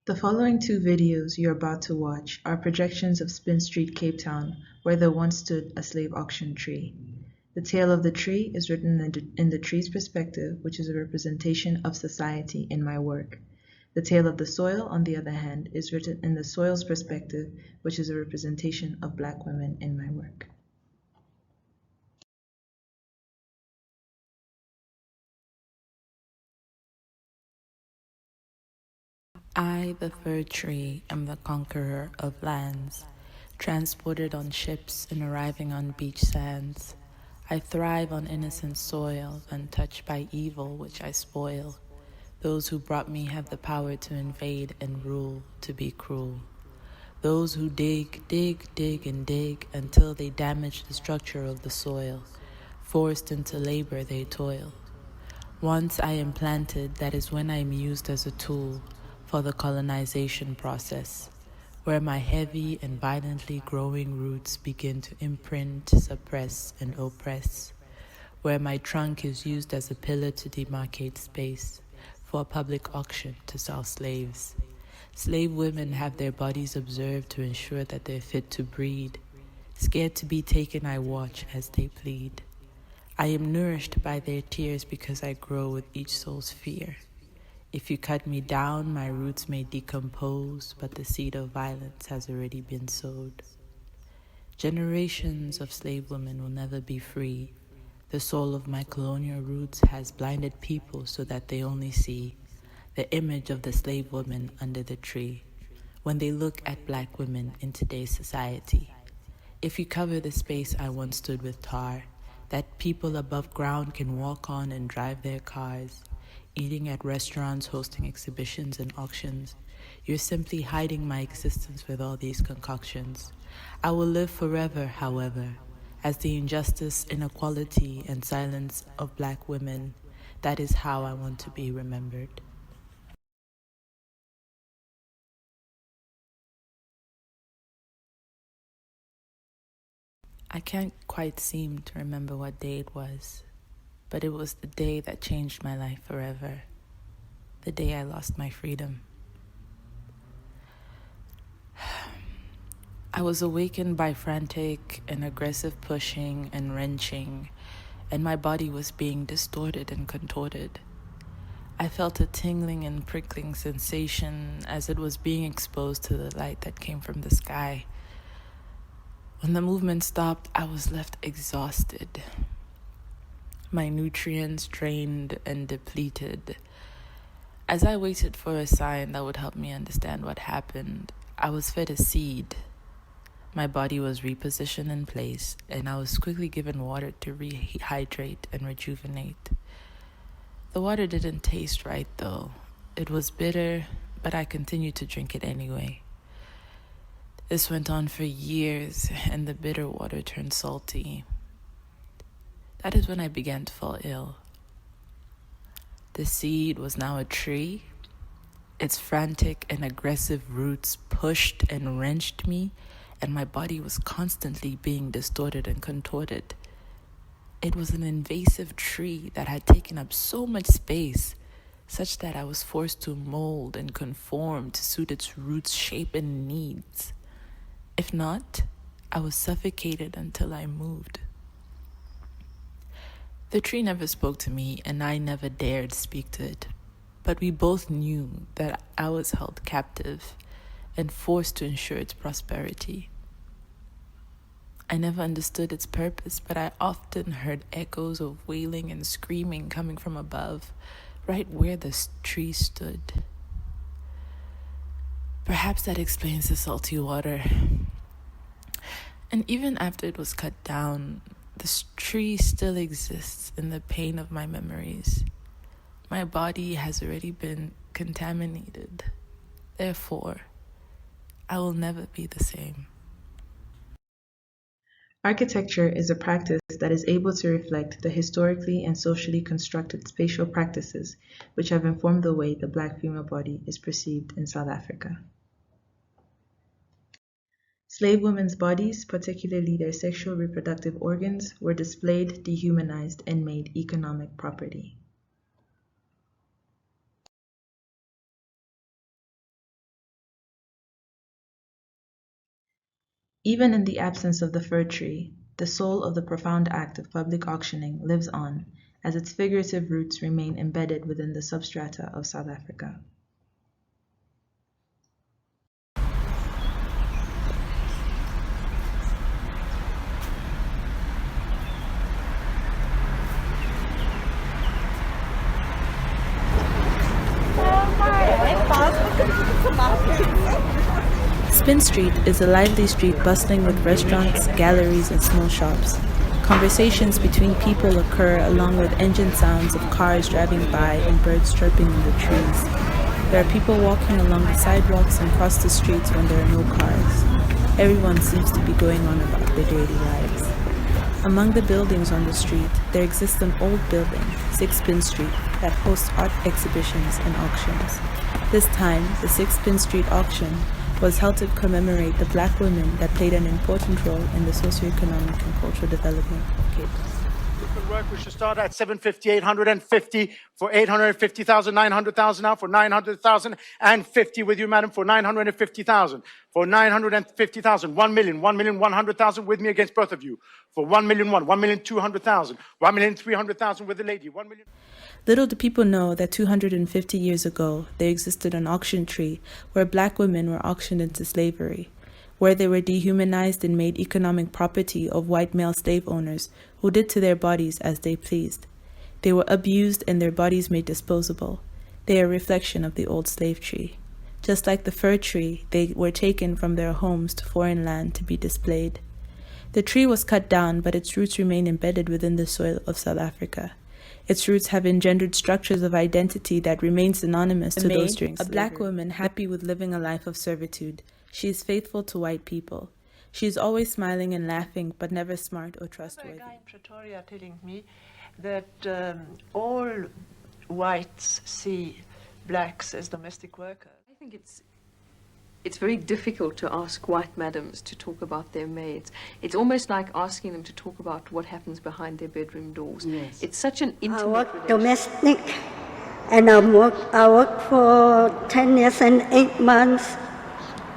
The following two videos you're about to watch are projections of Spin Street, Cape Town, where there once stood a slave auction tree. The tale of the tree is written in the tree's perspective, which is a representation of society in my work. The tale of the soil, on the other hand, is written in the soil's perspective, which is a representation of Black women in my work. I, the fir tree, am the conqueror of lands, transported on ships and arriving on beach sands. I thrive on innocent soil, untouched by evil which I spoil. Those who brought me have the power to invade and rule, to be cruel. Those who dig, dig, dig, and dig until they damage the structure of the soil. Forced into labor they toil. Once I am planted, that is when I am used as a tool for the colonization process, where my heavy and violently growing roots begin to imprint, suppress, and oppress, where my trunk is used as a pillar to demarcate space for a public auction to sell slaves. Slave women have their bodies observed to ensure that they're fit to breed. Scared to be taken, I watch as they plead. I am nourished by their tears because I grow with each soul's fear. If you cut me down, my roots may decompose, but the seed of violence has already been sowed. Generations of slave women will never be free. The soul of my colonial roots has blinded people so that they only see the image of the slave woman under the tree when they look at Black women in today's society. If you cover the space I once stood with tar, that people above ground can walk on and drive their cars, eating at restaurants, hosting exhibitions and auctions, you're simply hiding my existence with all these concoctions. I will live forever, however, as the injustice, inequality, and silence of Black women. That is how I want to be remembered. I can't quite seem to remember what day it was, but it was the day that changed my life forever, the day I lost my freedom. I was awakened by frantic and aggressive pushing and wrenching, and my body was being distorted and contorted. I felt a tingling and prickling sensation as it was being exposed to the light that came from the sky. When the movement stopped, I was left exhausted, my nutrients drained and depleted. As I waited for a sign that would help me understand what happened, I was fed a seed. My body was repositioned in place, and I was quickly given water to rehydrate and rejuvenate. The water didn't taste right, though. It was bitter, but I continued to drink it anyway. This went on for years, and the bitter water turned salty. That is when I began to fall ill. The seed was now a tree. Its frantic and aggressive roots pushed and wrenched me, and my body was constantly being distorted and contorted. It was an invasive tree that had taken up so much space, such that I was forced to mold and conform to suit its roots' shape and needs. If not, I was suffocated until I moved. The tree never spoke to me, and I never dared speak to it. But we both knew that I was held captive and forced to ensure its prosperity. I never understood its purpose, but I often heard echoes of wailing and screaming coming from above, right where the tree stood. Perhaps that explains the salty water. And even after it was cut down, this tree still exists in the pain of my memories. My body has already been contaminated. Therefore, I will never be the same. Architecture is a practice that is able to reflect the historically and socially constructed spatial practices which have informed the way the Black female body is perceived in South Africa. Slave women's bodies, particularly their sexual reproductive organs, were displayed, dehumanized, and made economic property. Even in the absence of the fir tree, the soul of the profound act of public auctioning lives on, as its figurative roots remain embedded within the substrata of South Africa. Spin Street is a lively street bustling with restaurants, galleries, and small shops. Conversations between people occur along with engine sounds of cars driving by and birds chirping in the trees. There are people walking along the sidewalks and across the streets when there are no cars. Everyone seems to be going on about their daily lives. Among the buildings on the street, there exists an old building, 6 Spin Street, that hosts art exhibitions and auctions. This time, the 6 Spin Street auction was held to commemorate the black women that played an important role in the socioeconomic and cultural development of Cape Town. Work, we should start at 750, 850, for 850,000, 900,000 now, for 900,000, and 50 with you, madam, for 950,000, for 950,000, 1 million, 100,000 with me against both of you, for 1 million, 1,200,000, 1,300,000 with the lady, 1 million. Little do people know that 250 years ago, there existed an auction tree where black women were auctioned into slavery, where they were dehumanized and made economic property of white male slave owners who did to their bodies as they pleased. They were abused and their bodies made disposable. They are a reflection of the old slave tree. Just like the fir tree, they were taken from their homes to foreign land to be displayed. The tree was cut down, but its roots remain embedded within the soil of South Africa. Its roots have engendered structures of identity that remain synonymous to those during slavery. A black woman happy with living a life of servitude. She is faithful to white people. She is always smiling and laughing, but never smart or trustworthy. A guy in Pretoria telling me that all whites see blacks as domestic workers. I think it's very difficult to ask white madams to talk about their maids. It's almost like asking them to talk about what happens behind their bedroom doors. Yes. It's such an intimate I work domestic, and I work for 10 years and 8 months,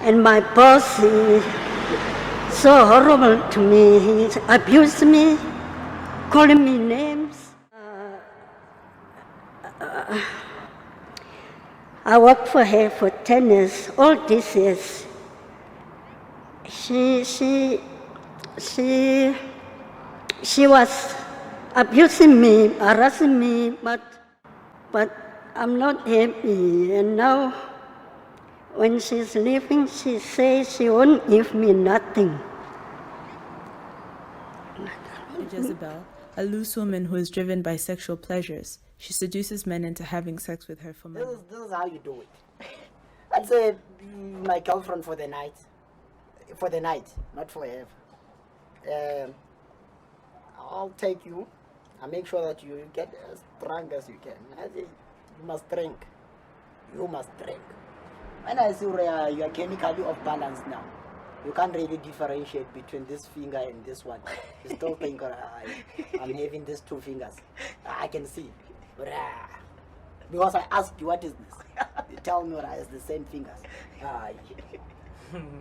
and my boss is so horrible to me. He abused me, calling me names. I worked for her for 10 years, all these years. She was abusing me, harassing me, but I'm not happy. And now, when she's leaving, she says she won't give me nothing. Jezebel, a loose woman who is driven by sexual pleasures. She seduces men into having sex with her for money. This is how you do it. I'd say my girlfriend for the night. For the night, not forever. I'll take you. I'll make sure that you get as drunk as you can. I say, you must drink. You must drink. When I see you are chemically off balance now, you can't really differentiate between this finger and this one. You still think I'm having these 2 fingers. I can see. Because I asked you, what is this? You tell me it's the same fingers.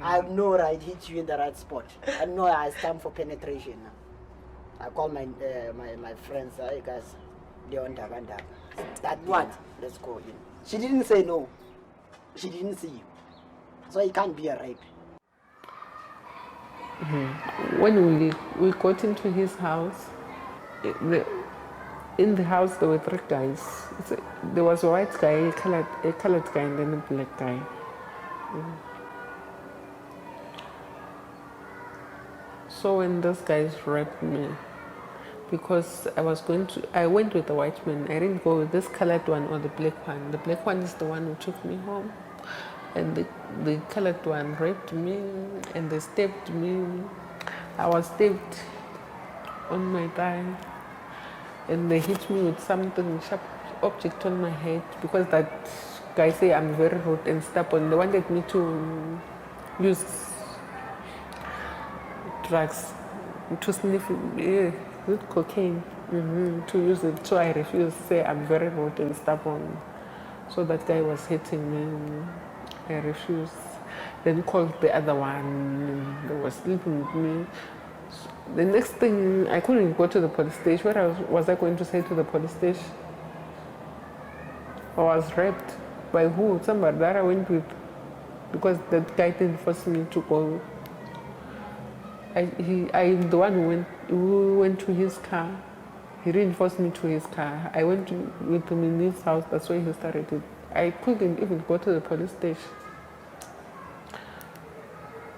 I know I hit you in the right spot. I know it's time for penetration now. I call my friends, hey guys, Leon Daganda. That what? Let's go in. She didn't say no. She didn't see you. So it can't be a rape. When we got into his house, in the house there were 3 guys. There was a white guy, a colored guy, and then a black guy. So when those guys raped me, because I went with the white man. I didn't go with this colored one or the black one. The black one is the one who took me home. And the colored one raped me and they stabbed me. I was stabbed on my thigh. And they hit me with something, sharp object on my head, because that guy say I'm very rude and stubborn. They wanted me to use drugs, to sniff with cocaine, to use it. So I refused, say I'm very rude and stubborn. So that guy was hitting me. I refused. then called the other one. They were sleeping with me. The next thing, I couldn't go to the police station. What was I going to say to the police station? I was raped. By who? Somebody that I went with. Because that guy didn't force me to go. I'm the one who went to his car. He didn't force me to his car. I went with him in his house. That's where he started it. I couldn't even go to the police station.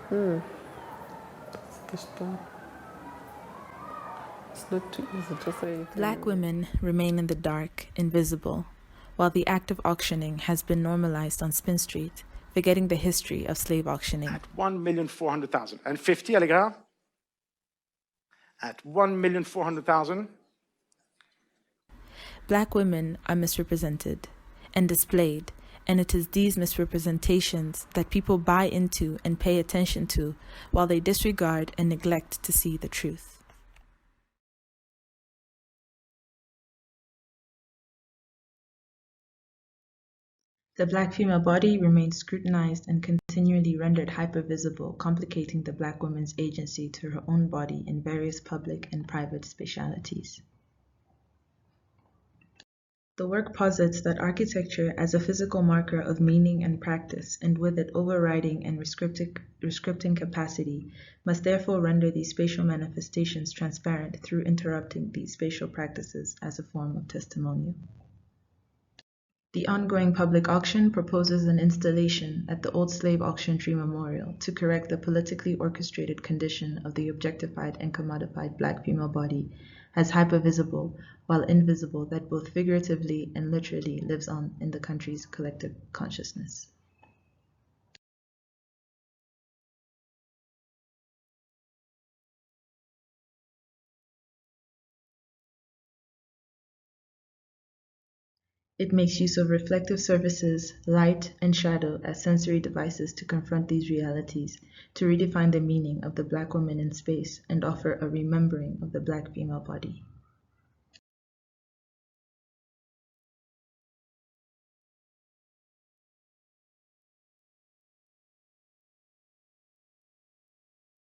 That's the story. It's not too easy to say it. Black women remain in the dark, invisible, while the act of auctioning has been normalized on Spin Street, forgetting the history of slave auctioning. At 1,400,000. And 50, Allegra? At 1,400,000. Black women are misrepresented and displayed, and it is these misrepresentations that people buy into and pay attention to, while they disregard and neglect to see the truth. The Black female body remains scrutinized and continually rendered hypervisible, complicating the Black woman's agency to her own body in various public and private spatialities. The work posits that architecture as a physical marker of meaning and practice, and with it overriding and rescripting capacity, must therefore render these spatial manifestations transparent through interrupting these spatial practices as a form of testimonial. The ongoing public auction proposes an installation at the Old Slave Auction Tree Memorial to correct the politically orchestrated condition of the objectified and commodified Black female body as hypervisible while invisible that both figuratively and literally lives on in the country's collective consciousness. It makes use of reflective surfaces, light, and shadow as sensory devices to confront these realities, to redefine the meaning of the Black woman in space, and offer a remembering of the Black female body.